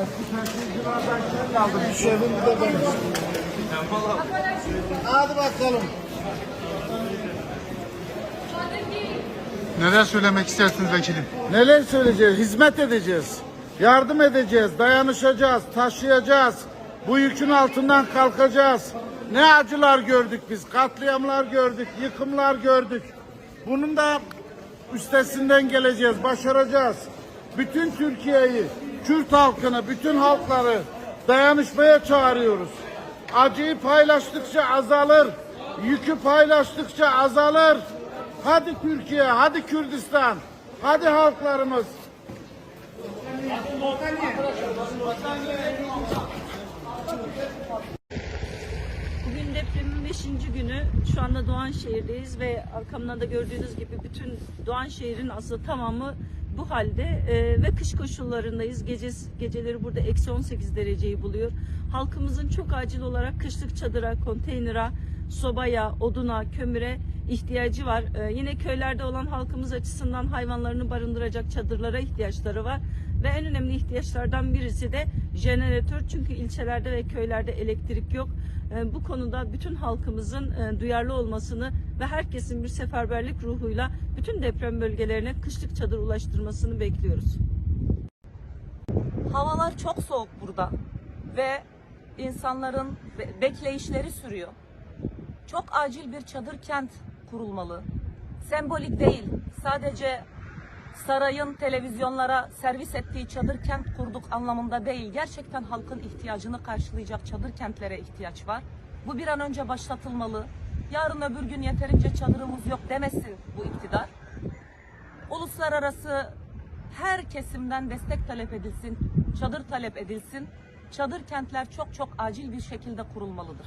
Eski taşıyıcılardan sen aldın. Bir şefim bir de benim. Hadi bakalım. Neler söylemek istersiniz vekilim? Neler söyleyeceğiz? Hizmet edeceğiz. Yardım edeceğiz, dayanışacağız, taşıyacağız. Bu yükün altından kalkacağız. Ne acılar gördük biz, katliamlar gördük, yıkımlar gördük. Bunun da üstesinden geleceğiz, başaracağız. Bütün Türkiye'yi, Kürt halkını, bütün halkları dayanışmaya çağırıyoruz. Acıyı paylaştıkça azalır, yükü paylaştıkça azalır. Hadi Türkiye, hadi Kürdistan, hadi halklarımız. Bugün depremin 5. günü. Şu anda Doğanşehir'deyiz ve arkamdan da gördüğünüz gibi bütün Doğanşehir'in aslında tamamı bu halde ve kış koşullarındayız. Geceleri burada -18 dereceyi buluyor. Halkımızın çok acil olarak kışlık çadıra, konteynera, sobaya, oduna, kömüre ihtiyacı var. Yine köylerde olan halkımız açısından hayvanlarını barındıracak çadırlara ihtiyaçları var. Ve en önemli ihtiyaçlardan birisi de jeneratör. Çünkü ilçelerde ve köylerde elektrik yok. Bu konuda bütün halkımızın duyarlı olmasını ve herkesin bir seferberlik ruhuyla bütün deprem bölgelerine kışlık çadır ulaştırmasını bekliyoruz. Havalar çok soğuk burada ve insanların bekleyişleri sürüyor. Çok acil bir çadır kent kurulmalı. Sembolik değil, sadece sarayın televizyonlara servis ettiği çadır kent kurduk anlamında değil. Gerçekten halkın ihtiyacını karşılayacak çadır kentlere ihtiyaç var. Bu bir an önce başlatılmalı. Yarın öbür gün yeterince çadırımız yok demesin bu iktidar. Uluslararası her kesimden destek talep edilsin, çadır talep edilsin. Çadır kentler çok acil bir şekilde kurulmalıdır.